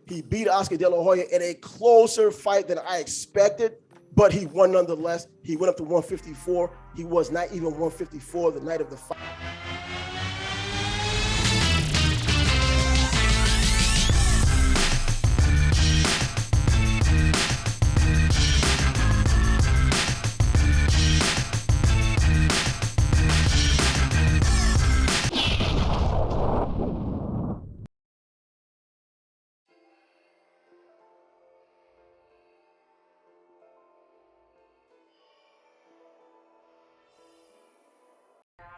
He beat Oscar De La Hoya in a closer fight than I expected, but he won nonetheless. He went up to 154. He was not even 154 the night of the fight.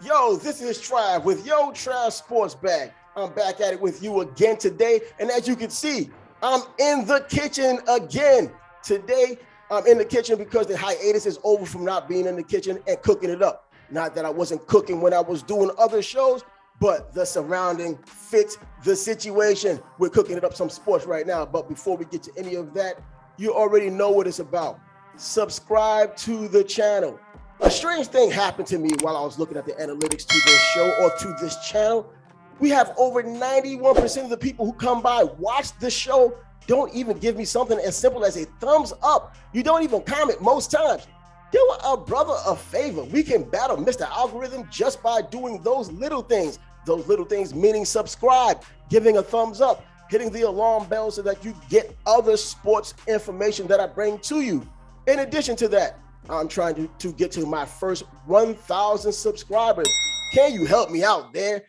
Yo, this is Trav with Yo Trav Sports Bag. I'm back at it with you again today. And as you can see, I'm in the kitchen again. Today, I'm in the kitchen because the hiatus is over from not being in the kitchen and cooking it up. Not that I wasn't cooking when I was doing other shows, but the surrounding fits the situation. We're cooking it up some sports right now. But before we get to any of that, you already know what it's about. Subscribe to the channel. A strange thing happened to me while I was looking at the analytics to this show or to this channel. We have over 91% of the people who come by, watch the show, don't even give me something as simple as a thumbs up. You don't even comment most times. Do a brother a favor. We can battle Mr. Algorithm just by doing those little things. Those little things meaning subscribe, giving a thumbs up, hitting the alarm bell so that you get other sports information that I bring to you. In addition to that, I'm trying to get to my first 1,000 subscribers. Can you help me out there?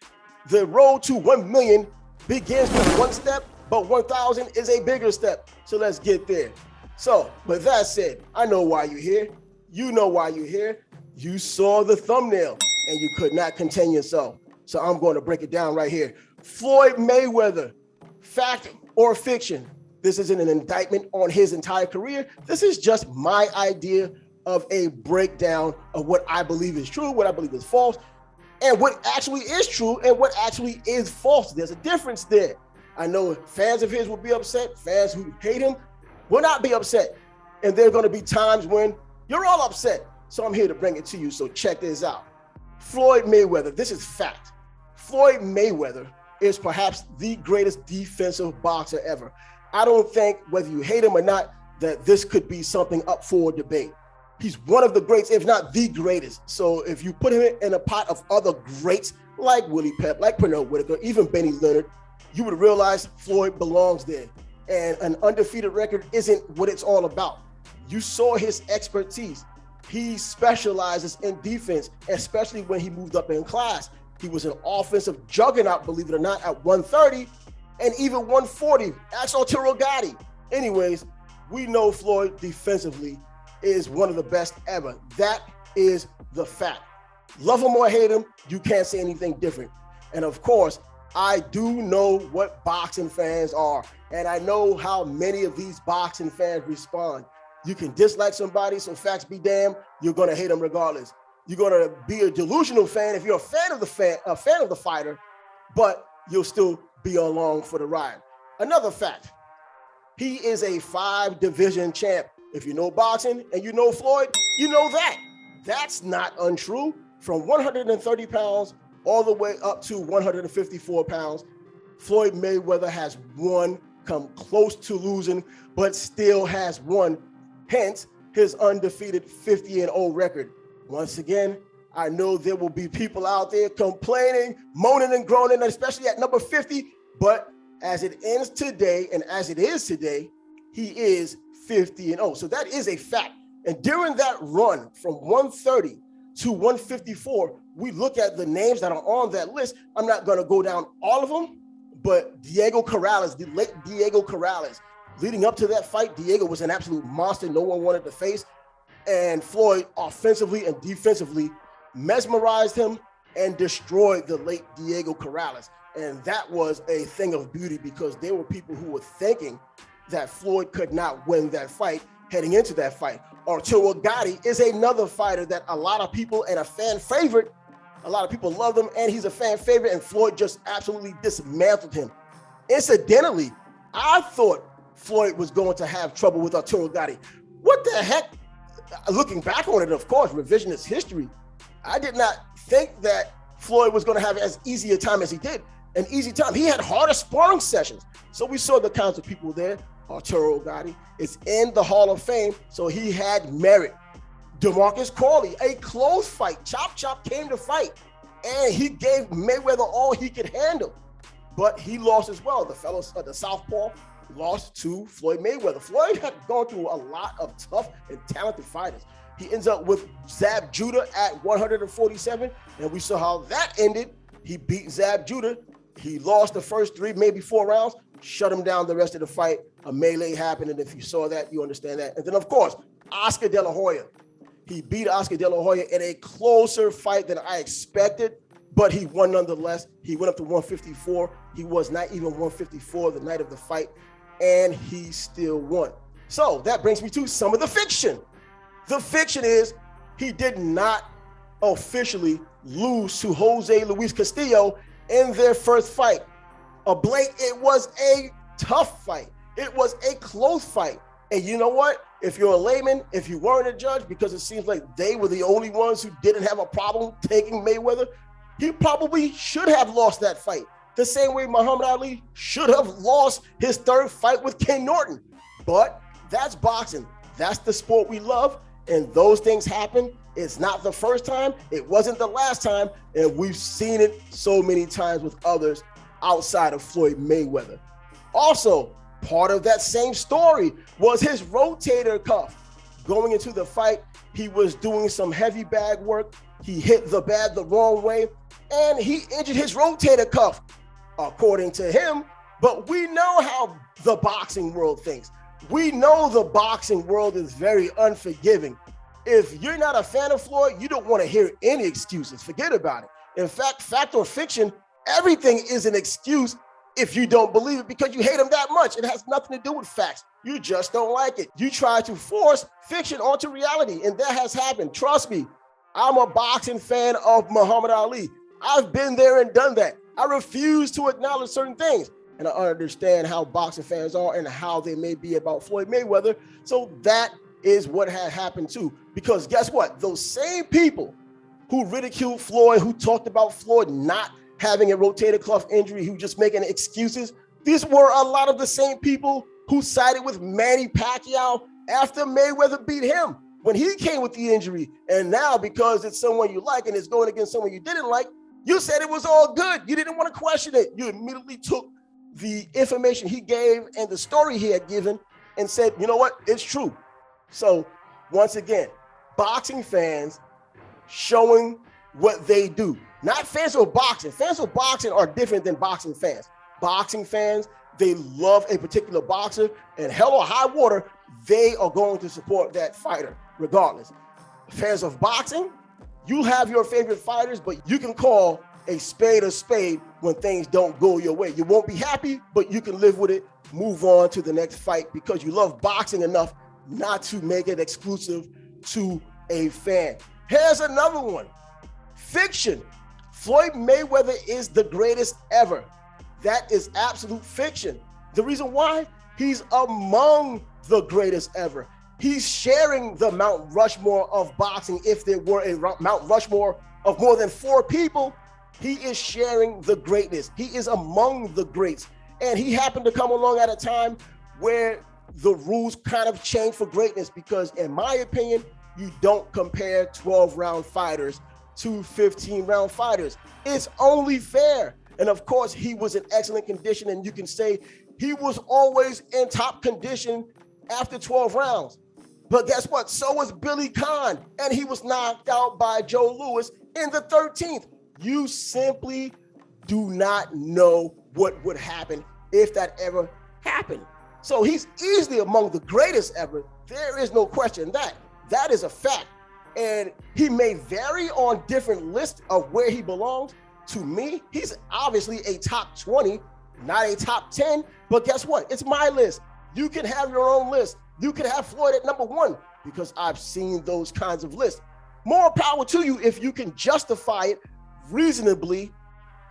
The road to 1 million begins with one step, but 1,000 is a bigger step. So let's get there. So with that said, I know why you're here. You know why you're here. You saw the thumbnail and you could not contain yourself. So I'm going to break it down right here. Floyd Mayweather, fact or fiction? This isn't an indictment on his entire career. This is just my idea of a breakdown of what I believe is true, what I believe is false, and what actually is true and what actually is false. There's a difference there. I know fans of his will be upset. Fans who hate him will not be upset. And there are going to be times when you're all upset. So I'm here to bring it to you. So check this out. Floyd Mayweather, this is fact. Floyd Mayweather is perhaps the greatest defensive boxer ever. I don't think, whether you hate him or not, that this could be something up for debate. He's one of the greats, if not the greatest. So if you put him in a pot of other greats like Willie Pep, like Pernell Whitaker, even Benny Leonard, you would realize Floyd belongs there. And an undefeated record isn't what it's all about. You saw his expertise. He specializes in defense, especially when he moved up in class. He was an offensive juggernaut, believe it or not, at 130 and even 140. Ask Arturo Gatti. Anyways, we know Floyd defensively is one of the best ever. That is the fact. Love him or hate him, you can't say anything different. And of course, I do know what boxing fans are, and I know how many of these boxing fans respond. You can dislike somebody, so facts be damned, you're gonna hate them regardless. You're gonna be a delusional fan if you're a fan of the fighter, but you'll still be along for the ride. Another fact, he is a 5-division champ. If you know boxing and you know Floyd, you know that. That's not untrue. From 130 pounds all the way up to 154 pounds, Floyd Mayweather has won, come close to losing, but still has won. Hence, his undefeated 50-0 record. Once again, I know there will be people out there complaining, moaning and groaning, especially at number 50, but as it ends today and as it is today, he is 50-0. So that is a fact. And during that run from 130 to 154, we look at the names that are on that list. I'm not going to go down all of them, but Diego Corrales, the late Diego Corrales, leading up to that fight, Diego was an absolute monster no one wanted to face. And Floyd, offensively and defensively, mesmerized him and destroyed the late Diego Corrales. And that was a thing of beauty because there were people who were thinking that Floyd could not win that fight heading into that fight. Arturo Gatti is another fighter that a lot of people and a fan favorite, a lot of people love him and he's a fan favorite, and Floyd just absolutely dismantled him. Incidentally, I thought Floyd was going to have trouble with Arturo Gatti. What the heck? Looking back on it, of course, revisionist history, I did not think that Floyd was going to have as easy a time as he did. an easy time. He had harder sparring sessions. So we saw the kinds of people there. Arturo Gatti is in the Hall of Fame, so he had merit. DeMarcus Corley, a close fight. Chop came to fight, and he gave Mayweather all he could handle. But he lost as well. The fellow, the southpaw, lost to Floyd Mayweather. Floyd had gone through a lot of tough and talented fighters. He ends up with Zab Judah at 147, and we saw how that ended. He beat Zab Judah. He lost the first 3, maybe 4 rounds, shut him down the rest of the fight. A melee happened, and if you saw that, you understand that. And then, of course, Oscar De La Hoya. He beat Oscar De La Hoya in a closer fight than I expected, but he won nonetheless. He went up to 154. He was not even 154 the night of the fight, and he still won. So that brings me to some of the fiction. The fiction is he did not officially lose to Jose Luis Castillo in their first fight. It was a tough fight. It was a close fight. And you know what? If you're a layman, if you weren't a judge, because it seems like they were the only ones who didn't have a problem taking Mayweather, he probably should have lost that fight. The same way Muhammad Ali should have lost his third fight with Ken Norton. But that's boxing. That's the sport we love. And those things happen. It's not the first time. It wasn't the last time. And we've seen it so many times with others outside of Floyd Mayweather. Also, part of that same story was his rotator cuff. Going into the fight, he was doing some heavy bag work. He hit the bag the wrong way, and he injured his rotator cuff, according to him. But we know how the boxing world thinks. We know the boxing world is very unforgiving. If you're not a fan of Floyd, you don't want to hear any excuses. Forget about it. In fact, fact or fiction, everything is an excuse if you don't believe it because you hate him that much. It has nothing to do with facts. You just don't like it. You try to force fiction onto reality, and that has happened. Trust me, I'm a boxing fan of Muhammad Ali. I've been there and done that. I refuse to acknowledge certain things, and I understand how boxing fans are and how they may be about Floyd Mayweather. So that is what had happened too. Because guess what? Those same people who ridiculed Floyd, who talked about Floyd not having a rotator cuff injury, who just making excuses, these were a lot of the same people who sided with Manny Pacquiao after Mayweather beat him when he came with the injury. And now, because it's someone you like and it's going against someone you didn't like, you said it was all good. You didn't want to question it. You immediately took the information he gave and the story he had given and said, you know what, it's true. So once again, boxing fans showing what they do. Not fans of boxing. Fans of boxing are different than boxing fans. Boxing fans, they love a particular boxer, and hell or high water, they are going to support that fighter regardless. Fans of boxing, you have your favorite fighters, but you can call a spade when things don't go your way. You won't be happy, but you can live with it, move on to the next fight because you love boxing enough not to make it exclusive to a fan. Here's another one. Fiction. Floyd Mayweather is the greatest ever. That is absolute fiction. The reason why? He's among the greatest ever. He's sharing the Mount Rushmore of boxing. If there were a Mount Rushmore of more than 4 people, he is sharing the greatness. He is among the greats. And he happened to come along at a time where the rules kind of changed for greatness because, in my opinion, you don't compare 12-round fighters to 15-round fighters. It's only fair. And of course, he was in excellent condition, and you can say he was always in top condition after 12 rounds. But guess what? So was Billy Conn, and he was knocked out by Joe Louis in the 13th. You simply do not know what would happen if that ever happened. So he's easily among the greatest ever. There is no question that. That is a fact. And he may vary on different lists of where he belongs. To me, he's obviously a top 20, not a top 10. But guess what? It's my list. You can have your own list. You can have Floyd at number 1 because I've seen those kinds of lists. More power to you if you can justify it reasonably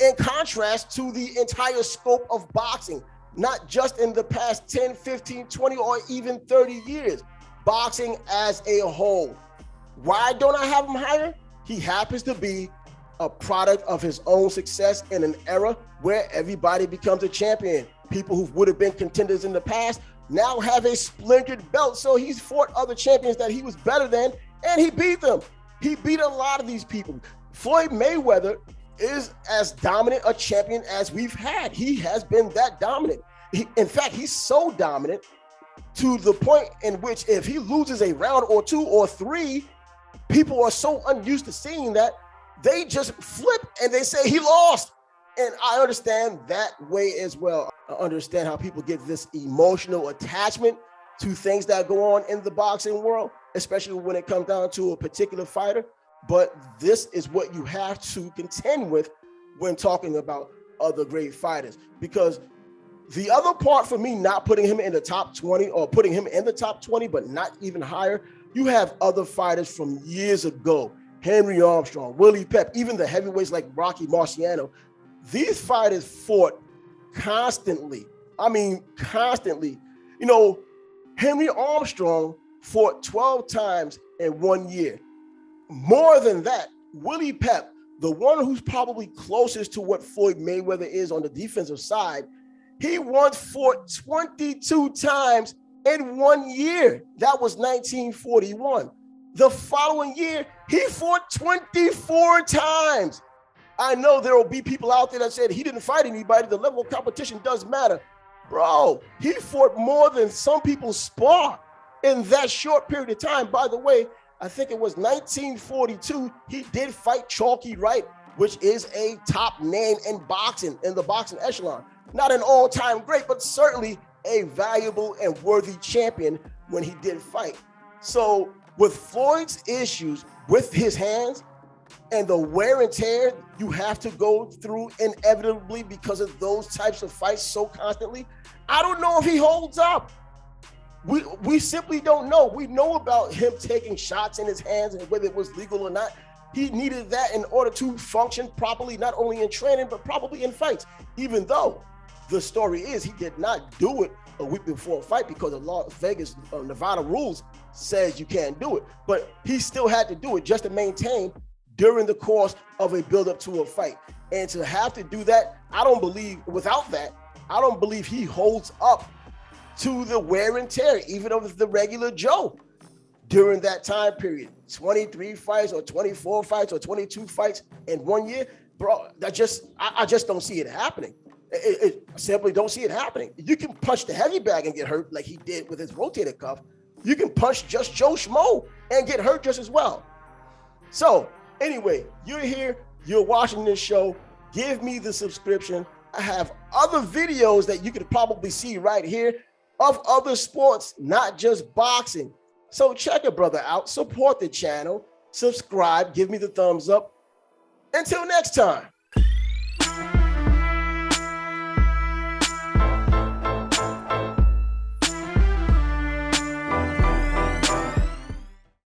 in contrast to the entire scope of boxing, not just in the past 10, 15, 20, or even 30 years. Boxing as a whole. Why don't I have him higher? He happens to be a product of his own success in an era where everybody becomes a champion. People who would have been contenders in the past now have a splintered belt. So he's fought other champions that he was better than, and he beat them. He beat a lot of these people. Floyd Mayweather is as dominant a champion as we've had. He has been that dominant. In fact, he's so dominant to the point in which if he loses a round or two or three, people are so unused to seeing that they just flip and they say he lost. And I understand that way as well. I understand how people get this emotional attachment to things that go on in the boxing world, especially when it comes down to a particular fighter. But this is what you have to contend with when talking about other great fighters. Because the other part for me, not putting him in the top 20 or putting him in the top 20, but not even higher, you have other fighters from years ago, Henry Armstrong, Willie Pep, even the heavyweights like Rocky Marciano. These fighters fought constantly. I mean, constantly. You know, Henry Armstrong fought 12 times in 1 year. More than that, Willie Pep, the one who's probably closest to what Floyd Mayweather is on the defensive side, he once fought 22 times in 1 year. That was 1941. The following year, he fought 24 times. I know there will be people out there that said he didn't fight anybody. The level of competition does matter. Bro, he fought more than some people spar in that short period of time. By the way, I think it was 1942, he did fight Chalky Wright, which is a top name in boxing, in the boxing echelon. Not an all-time great, but certainly a valuable and worthy champion when he did fight. So with Floyd's issues with his hands and the wear and tear you have to go through inevitably because of those types of fights so constantly, I don't know if he holds up. We simply don't know. We know about him taking shots in his hands and whether it was legal or not. He needed that in order to function properly, not only in training, but probably in fights, even though the story is he did not do it a week before a fight because the Las Vegas, Nevada rules says you can't do it. But he still had to do it just to maintain during the course of a build-up to a fight. And to have to do that, I don't believe, without that, I don't believe he holds up to the wear and tear, even of the regular Joe during that time period. 23 fights or 24 fights or 22 fights in 1 year, bro, I just don't see it happening. I simply don't see it happening. You can punch the heavy bag and get hurt like he did with his rotator cuff. You can punch just Joe Schmo and get hurt just as well. So anyway, you're here, you're watching this show. Give me the subscription. I have other videos that you could probably see right here of other sports, not just boxing. So check a brother out, support the channel, subscribe, give me the thumbs up. Until next time.